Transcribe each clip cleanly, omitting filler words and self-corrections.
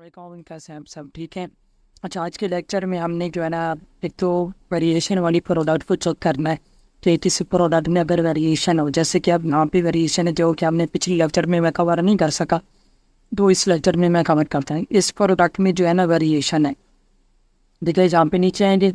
वालेकुम, कैसे हैं आप सब? ठीक है। अच्छा, आज के लेक्चर में हमने जो है ना, एक तो वेरिएशन वाली प्रोडक्ट को चेक करना है कि किसी प्रोडक्ट में अगर वेरिएशन हो, जैसे कि अब यहाँ पे वेरिएशन है जो कि हमने पिछले लेक्चर में मैं कवर नहीं कर सका, तो इस लेक्चर में मैं कवर करता हूँ। इस प्रोडक्ट में जो है ना वेरिएशन है, देखिए जहाँ पे नीचे आएंगे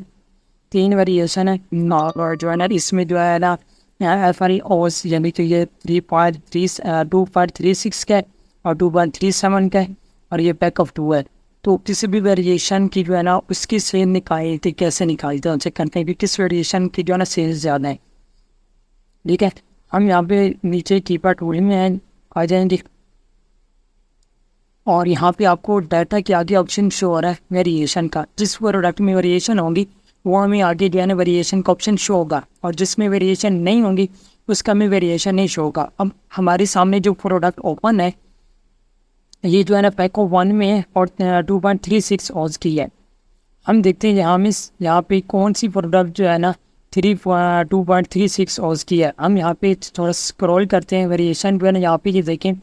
3 वेरिएशन है और जो है ना इसमें जो है ना एफ आर ओस यानी कि ये 2.36 का है और 2.37 का है और ये पैक ऑफ 2 है। तो किसी भी वेरिएशन की जो है ना उसकी सेल निकाली थी, कैसे निकाली थी चेक करते हैं कि किस वेरिएशन की जो है ना सेल ज़्यादा है। ठीक है, हम यहाँ पे नीचे कीपैड टूल में आ जाएंगे और यहाँ पे आपको डाटा के आगे ऑप्शन शो हो रहा है वेरिएशन का। जिस प्रोडक्ट में वेरिएशन होगी वो हमें आगे जो है ना वेरिएशन का ऑप्शन शो होगा और जिसमें वेरिएशन नहीं होगी उसका हमें वेरिएशन नहीं शो होगा। अब हमारे सामने जो प्रोडक्ट ओपन है ये जो है ना पैक ऑफ 1 में है और 2.36 ऑज की है। हम देखते हैं यहाँ पे कौन सी प्रोडक्ट जो है ना 2.36 ऑज की है। हम यहाँ पे थोड़ा स्क्रॉल करते हैं, वेरिएशन जो है ना यहाँ पे ये देखें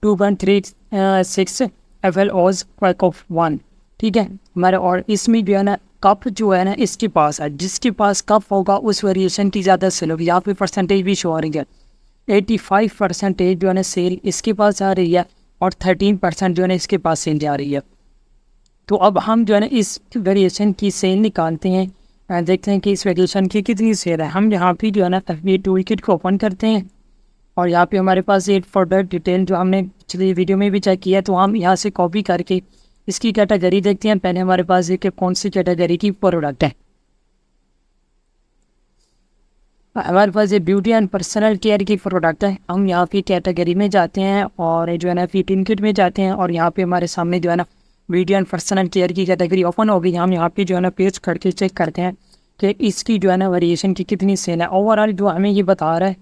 2.36 एफ एल ओज पैक ऑफ 1। ठीक है हमारे, और इसमें जो है ना कप जो है ना इसके पास है, जिसके पास कप होगा उस वेरिएशन की ज़्यादा सेल होगी। यहाँ पे परसेंटेज भी शो हो रही है, 85% जो है ना सेल इसके पास आ रही है और 13% जो है ना इसके पास सेल जा रही है। तो अब हम जो है ना इस वेरिएशन की सेल निकालते हैं, देखते हैं कि इस वेरिएशन की कितनी सेल है। हम यहाँ पे जो है ना ये टूल किट को ओपन करते हैं और यहाँ पे हमारे पास एक प्रोडक्ट डिटेल जो हमने पिछली वीडियो में भी चेक किया, तो हम यहाँ से कॉपी करके इसकी कैटेगरी देखते हैं। पहले हमारे पास ये कि कौन सी कैटेगरी की प्रोडक्ट है। हमारे पास ये ब्यूटी एंड पर्सनल केयर की प्रोडक्ट है। हम यहाँ पे कैटेगरी में जाते हैं और जो है ना फिटिंग किट में जाते हैं और यहाँ पे हमारे सामने जो है ना ब्यूटी एंड पर्सनल केयर की कैटेगरी ओपन होगी। हम यहाँ पे जो है ना पेज करके चेक करते हैं कि इसकी जो है ना वेरिएशन की कितनी सेल है। ओवरऑल जो हमें ये बता रहा है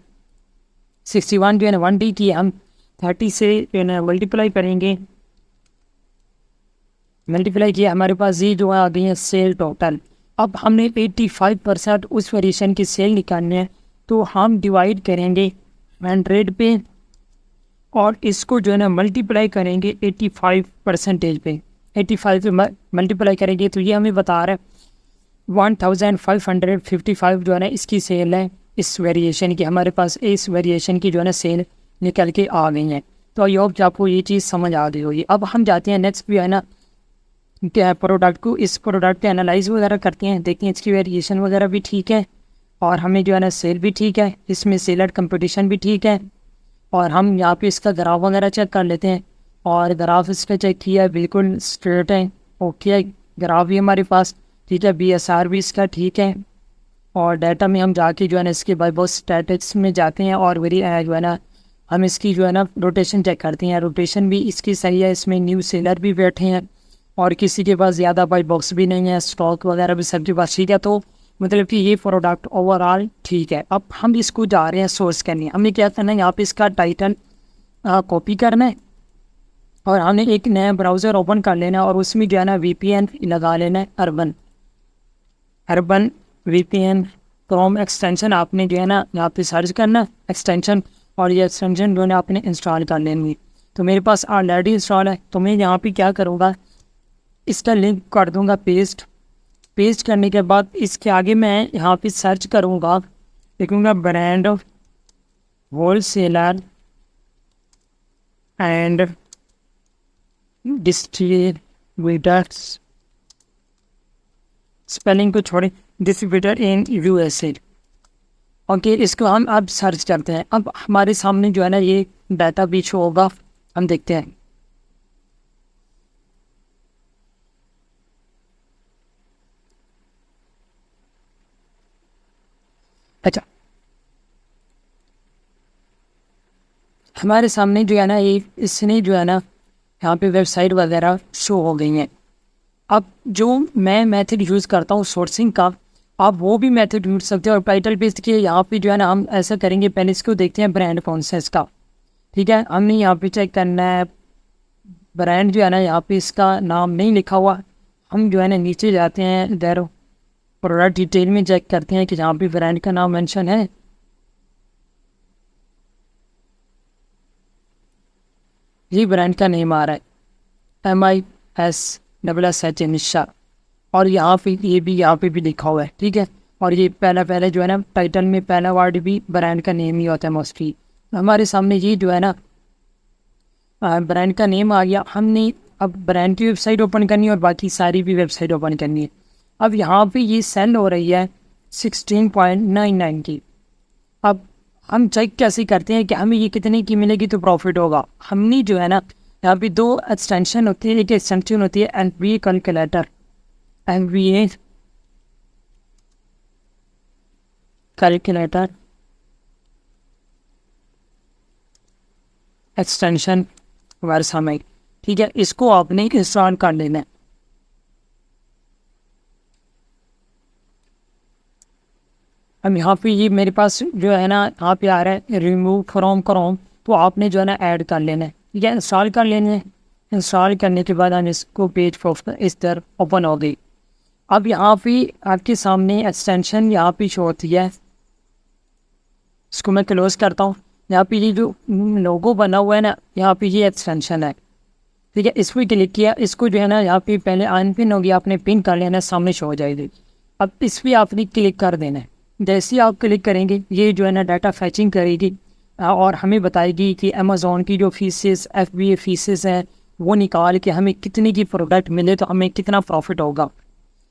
61 जो है ना 1D की, हम 30 से जो है ना मल्टीप्लाई करेंगे, मल्टीप्लाई किया हमारे पास ये जो है आ गई है सेल टोटल। अब हमने 85% उस वेरिएशन की सेल निकालनी है, तो हम डिवाइड करेंगे 100 पे और इसको जो है ना मल्टीप्लाई करेंगे 85% पे। 85 पे मल्टीप्लाई करेंगे तो ये हमें बता रहा है 1555 जो है ना इसकी सेल है इस वेरिएशन की। हमारे पास इस वेरिएशन की जो है ना सेल निकल के आ गई है। तो आई होप आपको ये चीज़ समझ आ गई होगी। अब हम जाते हैं नेक्स्ट भी है ना क्या प्रोडक्ट को, इस प्रोडक्ट के एनालाइज वगैरह करते हैं, देखते हैं इसकी वेरिएशन वगैरह भी ठीक है और हमें जो है ना सेल भी ठीक है, इसमें सेलर कंपटीशन भी ठीक है। और हम यहाँ पे इसका ग्राफ वगैरह चेक कर लेते हैं और ग्राफ इसका चेक किया बिल्कुल स्ट्रेट है, ओके है ग्राफ भी हमारे पास ठीक है, BSR भी इसका ठीक है। और डाटा में हम जाके जो है ना इसके बाइबॉस स्टैटिक्स में जाते हैं और वेरी जो है ना हम इसकी जो है ना रोटेशन चेक करते हैं। रोटेशन भी इसकी सही है, इसमें न्यू सेलर भी बैठे हैं और किसी के पास ज़्यादा बाई बॉक्स भी नहीं है, स्टॉक वगैरह भी सबके पास ठीक है। तो मतलब कि ये प्रोडक्ट ओवरऑल ठीक है। अब हम इसको जा रहे हैं सोर्स करने, हमें क्या करना है यहाँ पे इसका टाइटल कॉपी करना है और हमने एक नया ब्राउज़र ओपन कर लेना है और उसमें जो है ना VPN लगा लेना है, अर्बन VPN क्रोम एक्सटेंशन आपने जो है ना यहाँ पे सर्च करना है एक्सटेंशन और ये एक्सटेंशन जो है ना आपने इंस्टॉल कर लेनी। तो मेरे पास ऑलरेडी इंस्टॉल है, तो मैं यहाँ पे क्या करूँगा इसका लिंक कर दूंगा पेस्ट करने के बाद इसके आगे मैं यहाँ पे सर्च करूँगा, लिखूँगा brand wholesaler and distributors, spelling को छोड़े, डिस्ट्रीब्यूटर इन USA। ओके, इसको हम अब सर्च करते हैं। अब हमारे सामने जो है ना ये डाटा भी शो होगा, हम देखते हैं। अच्छा, हमारे सामने जो है ना ये इसने जो है ना यहाँ पे वेबसाइट वगैरह शो हो गई हैं। अब जो मैं मेथड यूज़ करता हूँ सोर्सिंग का, आप वो भी मेथड यूज़ सकते हैं। और टाइटल पेस्ट के यहाँ पे जो है ना हम ऐसा करेंगे, पहले इसको देखते हैं ब्रांड कौन सा इसका, ठीक है। हमने यहाँ पे चेक करना है ब्रांड जो है ना यहाँ पे इसका नाम नहीं लिखा हुआ। हम जो है ना नीचे जाते हैं इधर प्रोडक्ट डिटेल में चेक करते हैं कि जहाँ पे ब्रांड का नाम मेंशन है। ये ब्रांड का नेम आ रहा है MI SSH निशा, और यहाँ पे ये भी यहाँ पे भी लिखा हुआ है, ठीक है। और ये पहला जो है ना टाइटल में पहला वर्ड भी ब्रांड का नेम ही होता है मोस्टली। हमारे सामने ये जो है ना ब्रांड का नेम आ गया। हमने अब ब्रांड की वेबसाइट ओपन करनी है और बाकी सारी भी वेबसाइट ओपन करनी है। अब यहाँ पे ये सेल हो रही है 16.99 की। अब हम चेक कैसे करते हैं कि हमें ये कितने की मिलेगी तो प्रॉफिट होगा। हमने जो है ना यहाँ पे दो एक्सटेंशन होती है, एक एक्सटेंशन होती है MBA calculator, MBA calculator extension वर्षा में, ठीक है। इसको आपने इंस्टॉल कर लेना है। अब यहाँ पे ये मेरे पास जो है ना यहाँ पे आ रहा है रिमूव फ्रॉम क्रोम, तो आपने जो है ना ऐड कर लेना है, ठीक है। इंस्टॉल कर लेना है। इंस्टॉल करने के बाद हम इसको पेज पर इस तरह ओपन हो गई। अब यहाँ पे आपके सामने एक्सटेंशन यहाँ पे शो होती है, इसको मैं क्लोज करता हूँ। यहाँ पे ये जो लोगो बना हुआ है ना, यहाँ पे ये एक्सटेंशन है, ठीक है। इस पर क्लिक किया, इसको जो है ना यहाँ पे पहले अनपिन होगी, आपने पिन कर लेना, सामने शो हो जाएगी। अब इस पर आपने क्लिक कर देना है। जैसे ही आप क्लिक करेंगे ये जो है ना डाटा फैचिंग करेगी और हमें बताएगी कि अमेज़ॉन की जो फीसेस FBA फीसेस हैं वो निकाल के हमें कितने की प्रोडक्ट मिले तो हमें कितना प्रॉफिट होगा।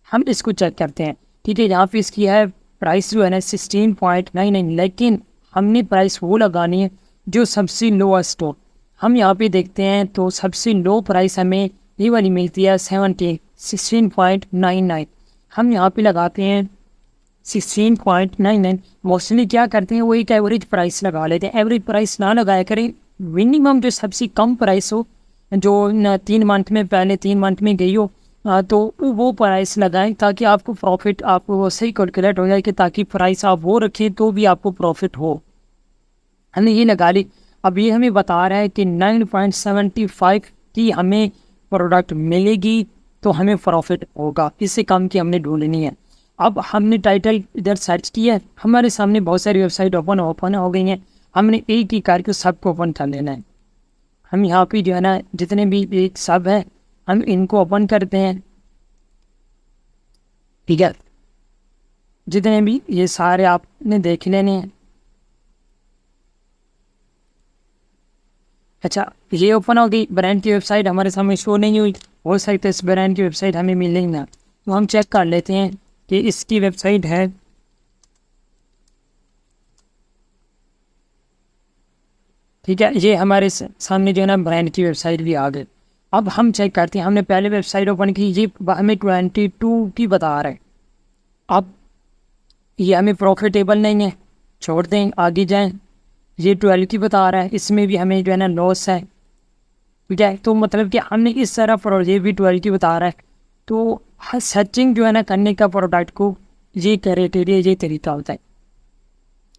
हम इसको चेक करते हैं, ठीक है। यहाँ पे इसकी है प्राइस जो है ना 16.99, लेकिन हमने प्राइस वो लगानी है जो सबसे लोएस्ट हो। हम यहाँ पे देखते हैं तो सबसे लो प्राइस हमें ये वाली मिलती है 16.99। हम यहाँ पे लगाते हैं 16.99। मोस्टली क्या करते हैं वो एक एवरेज प्राइस लगा लेते हैं। एवरेज प्राइस ना लगाया करें, मिनिमम जो सबसे कम प्राइस हो, जो 3 मंथ में पहले 3 मंथ में गई हो, तो वो प्राइस लगाएं ताकि आपको प्रॉफिट आपको वो सही कैलकुलेट हो जाए कि ताकि प्राइस आप वो रखें तो भी आपको प्रॉफिट हो। हमने ये लगा ली। अब ये हमें बता रहा है कि 9.75 की हमें प्रोडक्ट मिलेगी तो हमें प्रॉफिट होगा, इससे कम की हमने ढूंढनी है। अब हमने टाइटल इधर सर्च किया, हमारे सामने बहुत सारी वेबसाइट ओपन हो गई हैं। हमने एक ही करके सबको ओपन कर लेना है। हम यहाँ पे जो है ना जितने भी एक सब है हम इनको ओपन करते हैं, ठीक है। जितने भी ये सारे आपने देख लेने हैं। अच्छा, ये ओपन हो गई। ब्रांड की वेबसाइट हमारे सामने शो नहीं हुई, हो सकता है इस ब्रांड की वेबसाइट हमें मिलेगी ना, तो हम चेक कर लेते हैं कि इसकी वेबसाइट है। ठीक है, ये हमारे सामने जो है ना ब्रांड की वेबसाइट भी आ गई। अब हम चेक करते हैं, हमने पहले वेबसाइट ओपन की, ये हमें 22 की बता रहा है। अब ये हमें प्रॉफिटेबल नहीं है, छोड़ दें, आगे जाएं। ये 12 की बता रहा है, इसमें भी हमें जो है ना लॉस है, ठीक है। तो मतलब कि हमने इस तरह ये भी 12 की बता रहा है। तो सर्चिंग जो है ना करने का प्रोडक्ट को ये क्राइटेरिया ये तरीका होता है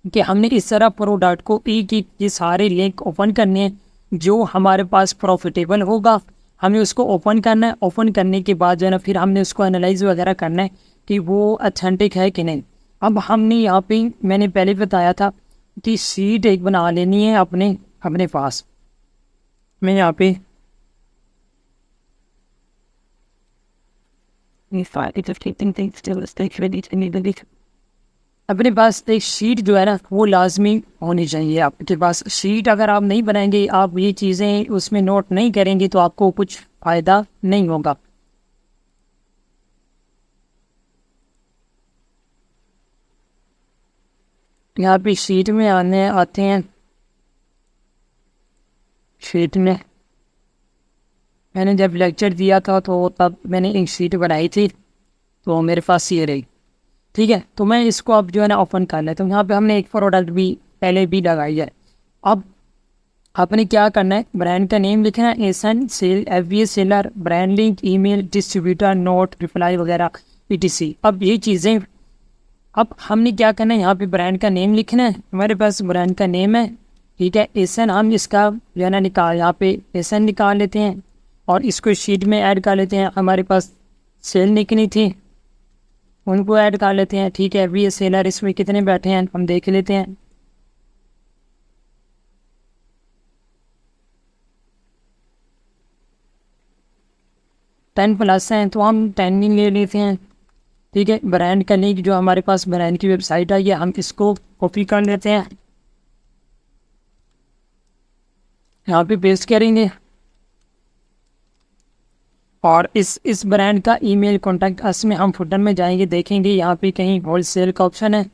कि हमने इस तरह प्रोडक्ट को एक ये सारे लिंक ओपन करने हैं जो हमारे पास प्रॉफिटेबल होगा, हमें उसको ओपन करना है। ओपन करने के बाद जो है ना फिर हमने उसको एनालाइज वगैरह करना है कि वो अथेंटिक है कि नहीं। अब हमने यहाँ पे मैंने पहले बताया था कि सीट एक बना लेनी है अपने अपने पास। मैं यहाँ पे अपने पास एक शीट जो है ना वो लाजमी होनी चाहिए आपके पास। शीट अगर आप नहीं बनाएंगे, आप ये चीज़ें उसमें नोट नहीं करेंगे तो आपको कुछ फ़ायदा नहीं होगा। यहाँ पे शीट में आते हैं। शीट में मैंने जब लेक्चर दिया था तो तब मैंने एक शीट बनाई थी, तो मेरे पास ये रही, ठीक है। तो मैं इसको अब जो है ना ओपन कर लेता हूँ। यहाँ पे हमने एक प्रोडक्ट भी पहले भी लगाई है। अब आपने क्या करना है, ब्रांड का नेम लिखना है, ASIN sale, FBA seller, brand link, email, distributor, note, reply वगैरह ETC। अब ये चीज़ें अब हमने क्या करना है, यहाँ पे ब्रांड का नेम लिखना है। हमारे पास ब्रांड का नेम है, ठीक है। एसन हम इसका जो है ना निकाल, यहाँ पे एसन निकाल लेते हैं और इसको शीट में ऐड कर लेते हैं। हमारे पास सेल निकली थी, उनको ऐड कर लेते हैं, ठीक है। FBA सेलर इसमें कितने बैठे हैं हम देख लेते हैं। 10+ हैं तो हम 10 ही ले लेते हैं। ठीक है, ब्रांड का लिंक जो हमारे पास ब्रांड की वेबसाइट है ये हम इसको कॉपी कर लेते हैं, यहाँ पे पेस्ट करेंगे और इस ब्रांड का ईमेल कॉन्टैक्ट अस में हम फुटर में जाएंगे, देखेंगे यहाँ पे कहीं होलसेल का ऑप्शन है,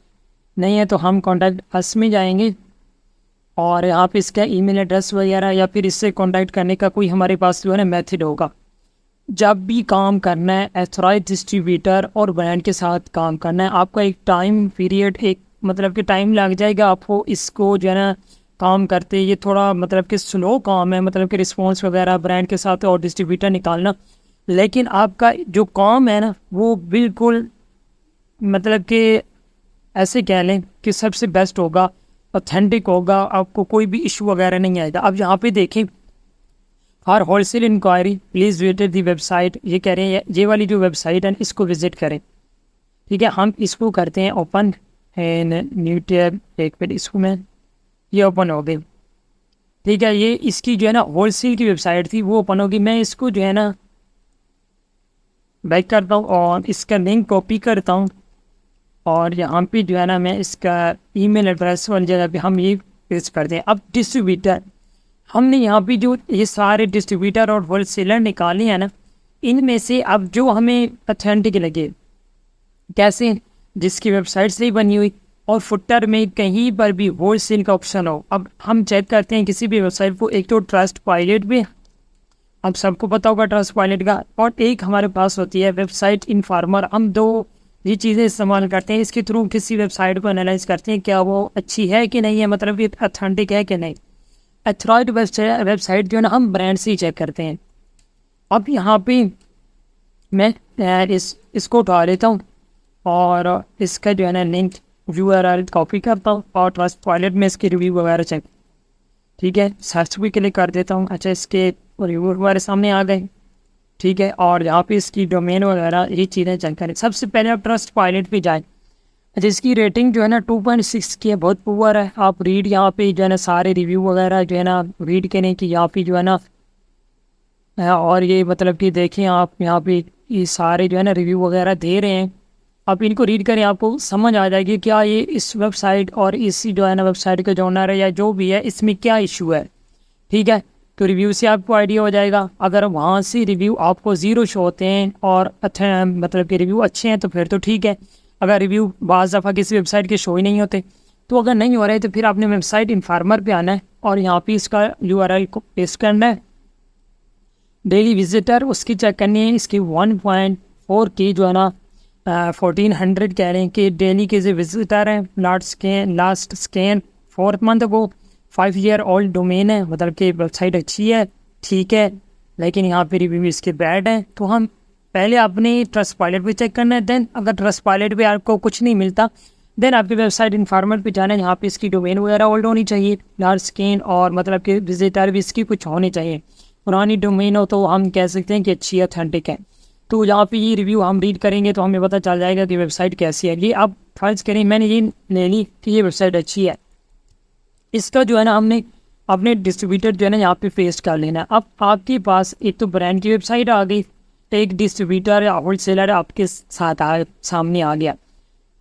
नहीं है तो हम कॉन्टैक्ट अस में जाएंगे और यहाँ पे इसका ईमेल एड्रेस वगैरह या फिर इससे कॉन्टैक्ट करने का कोई हमारे पास जो है ना मेथड होगा। जब भी काम करना है एथोराइज डिस्ट्रीब्यूटर और ब्रांड के साथ काम करना है, आपका एक टाइम पीरियड एक मतलब कि टाइम लग जाएगा आपको इसको जो है ना काम करते। ये थोड़ा मतलब कि स्लो काम है, मतलब कि रिस्पॉन्स वगैरह ब्रांड के साथ और डिस्ट्रीब्यूटर निकालना, लेकिन आपका जो काम है ना वो बिल्कुल मतलब कि ऐसे कह लें कि सबसे बेस्ट होगा, ऑथेंटिक होगा, आपको कोई भी इशू वगैरह नहीं आएगा। अब यहाँ पे देखें for wholesale inquiry please visit the website, ये कह रहे हैं ये वाली जो वेबसाइट है इसको विज़िट करें। ठीक है, हम इसको करते हैं ओपन एंड न्यू टैब, एक मिनट इसको मैं ये ओपन हो गई। ठीक है, ये इसकी जो है ना होलसेल की वेबसाइट थी वो ओपन होगी। मैं इसको जो है ना बैक करता हूँ और इसका लिंक कॉपी करता हूँ और यहाँ पे जो है ना मैं इसका ईमेल एड्रेस वाली जगह पे हम ये पेस्ट करते हैं। अब डिस्ट्रीब्यूटर हमने यहाँ पे जो ये सारे डिस्ट्रीब्यूटर और होलसेलर निकाले हैं ना, इनमें से अब जो हमें ऑथेंटिक लगे कैसे, जिसकी वेबसाइट से ही बनी हुई और फुटर में कहीं पर भी होलसेल का ऑप्शन हो। अब हम चेक करते हैं किसी भी वेबसाइट को, एक तो ट्रस्ट पायलट पे, अब सबको पता होगा ट्रस्ट पायलट का, और एक हमारे पास होती है वेबसाइट इन्फॉर्मर। हम दो ये चीज़ें इस्तेमाल करते हैं, इसके थ्रू किसी वेबसाइट को एनालाइज करते हैं क्या वो अच्छी है कि नहीं है, मतलब ये ऑथेंटिक है कि नहीं। एथोराइज्ड वेबसाइट जो है ना हम ब्रांड से ही चेक करते हैं। अब यहाँ पे मैं इसको उठा लेता हूँ और इसका जो है ना लिंक URL कॉपी करता हूँ और ट्रस्ट पायलट में इसके रिव्यू वगैरह चेक, ठीक है, सर्च भी क्लिक कर देता हूँ। अच्छा, इसके रिव्यू वगैरह सामने आ गए। ठीक है, और यहाँ पे इसकी डोमेन वगैरह ये चीज़ें चेक करें। सबसे पहले आप ट्रस्ट पायलट पे जाएँ। अच्छा, इसकी रेटिंग जो है ना 2.6 की है, बहुत पुअर है। आप रीड यहाँ पे जो है ना सारे रिव्यू वगैरह जो है ना रीड करें कि यहाँ पे जो है ना और ये मतलब कि देखें आप यहाँ पे ये सारे जो है ना रिव्यू वगैरह दे रहे हैं। आप इनको रीड करें, आपको समझ आ जाएगी क्या ये इस वेबसाइट और इस जो है ना वेबसाइट का जो ओनर है या जो भी है इसमें क्या इशू है। ठीक है, तो रिव्यू से आपको आइडिया हो जाएगा। अगर वहाँ से रिव्यू आपको 0 शो होते हैं और अच्छा मतलब कि रिव्यू अच्छे हैं तो फिर तो ठीक है। अगर रिव्यू बाज़ दफ़ा किसी वेबसाइट के शो ही नहीं होते, तो अगर नहीं हो रहे तो फिर आपने वेबसाइट इन्फॉर्मर पे आना है और यहाँ पे इसका URL को पेस्ट करना है। डेली विजिटर उसकी चेक करनी है, इसकी 1.4 की जो है ना 1400 कह रहे हैं कि डेली के जो विजिटर हैं। लास्ट स्कैन 4th मंथ को 5 ईयर ओल्ड डोमेन है, मतलब कि वेबसाइट अच्छी है, ठीक है, लेकिन यहाँ पे रिव्यू इसके बैड हैं। तो हम पहले अपने ट्रस्ट पायलट पे चेक करना है। देन अगर ट्रस्ट पायलट पे आपको कुछ नहीं मिलता, देन आपकी वेबसाइट इन्फॉर्मर पे जाना है। यहाँ पे इसकी डोमेन वगैरह ओल्ड होनी चाहिए, लार्ज स्कैन, और मतलब कि विजिटर भी इसकी कुछ होने चाहिए। पुरानी डोमेन हो तो हम कह सकते हैं कि अच्छी ऑथेंटिक है। तो यहाँ पे ये रिव्यू हम रीड करेंगे तो हमें पता चल जाएगा कि वेबसाइट कैसी है। ये आप फर्ज करें मैंने ये ले ली कि ये वेबसाइट अच्छी है, इसका जो है ना हमने अपने डिस्ट्रीब्यूटर जो है ना यहाँ पे पेस्ट कर लेना है। अब आपके पास एक तो ब्रांड की वेबसाइट आ गई, एक डिस्ट्रीब्यूटर या होलसेलर आपके साथ सामने आ गया।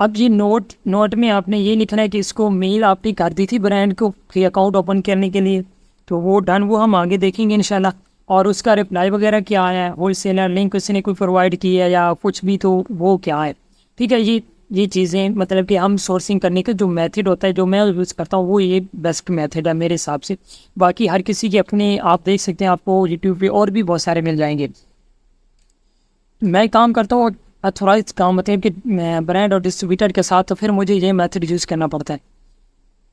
अब ये नोट में आपने ये लिखना है कि इसको मेल आपने कर दी थी ब्रांड को फ्री अकाउंट ओपन करने के लिए, तो वो डन, वो हम आगे देखेंगे इंशाल्लाह। और उसका रिप्लाई वगैरह क्या आया है, होलसेलर लिंक उसने कोई प्रोवाइड किया है या कुछ भी, तो वो क्या है। ठीक है, ये चीज़ें मतलब कि हम सोर्सिंग करने का जो मेथड होता है जो मैं यूज़ करता हूँ वो ये बेस्ट मेथड है मेरे हिसाब से। बाकी हर किसी के अपने आप देख सकते हैं, आपको यूट्यूब पे और भी बहुत सारे मिल जाएंगे। मैं काम करता हूँ अथोराइज काम मतलब कि ब्रांड और डिस्ट्रीब्यूटर के साथ, तो फिर मुझे ये मेथड यूज़ करना पड़ता है।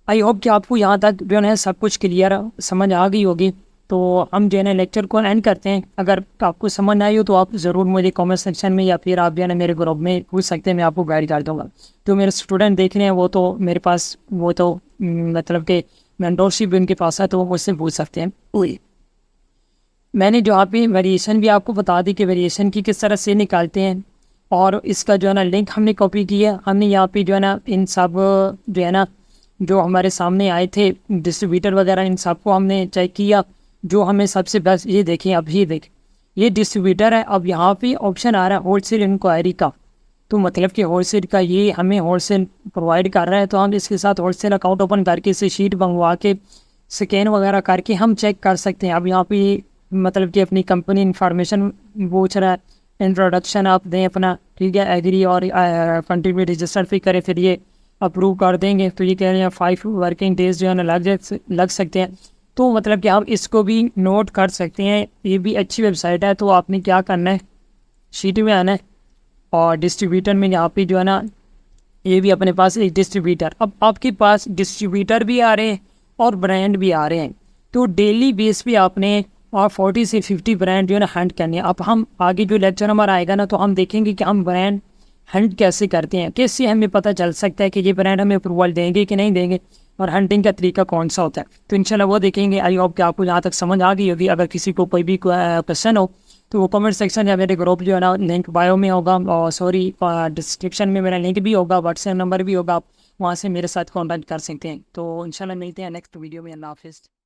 आई होप कि आपको यहाँ तक जो है सब कुछ क्लियर समझ आ गई होगी। तो हम जो है ना लेक्चर को एंड करते हैं। अगर आपको समझ ना आई हो तो आप ज़रूर मुझे कमेंट सेक्शन में या फिर आप जो है ना मेरे ग्रुप में पूछ सकते हैं, मैं आपको गाइड कर दूँगा। तो मेरे स्टूडेंट देख रहे हैं वो तो मेरे पास वो तो मतलब कि मेंटरशिप उनके पास है, तो वो मुझसे पूछ सकते हैं। मैंने जो यहाँ पे वेरिएशन भी आपको बता दी कि वेरिएशन की किस तरह से निकालते हैं, और इसका जो है ना लिंक हमने कॉपी किया। हमने यहाँ पे जो है ना इन सब जो है ना जो हमारे सामने आए थे डिस्ट्रीब्यूटर वगैरह, इन सब को हमने चेक किया। जो हमें सबसे बेस्ट ये देखें, अब ये देखें ये डिस्ट्रीब्यूटर है। अब यहाँ पे ऑप्शन आ रहा है होलसेल इंक्वायरी का, तो मतलब कि होलसेल का ये हमें होलसेल प्रोवाइड कर रहा है, तो हम इसके साथ होलसेल अकाउंट ओपन करके इसे शीट मंगवा के स्कैन वगैरह करके हम चेक कर सकते हैं। अब यहाँ पे मतलब कि अपनी कंपनी इंफॉर्मेशन पूछ रहा है, इंट्रोडक्शन आप दें अपना, ठीक है, एग्री और कंट्री में रजिस्टर भी करें, फिर ये अप्रूव कर देंगे। तो ये कह रहे हैं 5 वर्किंग डेज जो है ना लग सकते हैं। तो मतलब कि हम इसको भी नोट कर सकते हैं, ये भी अच्छी वेबसाइट है। तो आपने क्या करना है, शीट में आना है और डिस्ट्रीब्यूटर में यहाँ पे जो है ना, ये भी अपने पास एक डिस्ट्रीब्यूटर। अब आपके पास डिस्ट्रीब्यूटर भी आ रहे हैं और ब्रांड भी आ रहे हैं, तो डेली बेस पे आपने और 40 से 50 ब्रांड जो है ना हंट करनी है। अब हम आगे जो लेक्चर हमारा आएगा ना, तो हम देखेंगे कि हम ब्रांड हंट कैसे करते हैं, कैसे हमें पता चल सकता है कि ये ब्रांड हमें अप्रूवल देंगे कि नहीं देंगे, और हंटिंग का तरीका कौन सा होता है। तो इंशाल्लाह वो देखेंगे। आई होप कि आपको यहाँ तक समझ आ गई होगी। अगर किसी को कोई भी क्वेश्चन हो तो वो कमेंट सेक्शन या मेरे ग्रुप जो है ना, लिंक बायो में होगा, और सॉरी डिस्क्रिप्शन में मेरा लिंक भी होगा, व्हाट्सएप नंबर भी होगा, आप वहाँ से मेरे साथ कॉन्टैक्ट कर सकते हैं। तो इंशाल्लाह मिलते हैं नेक्स्ट वीडियो में। अल्लाह हाफिज़।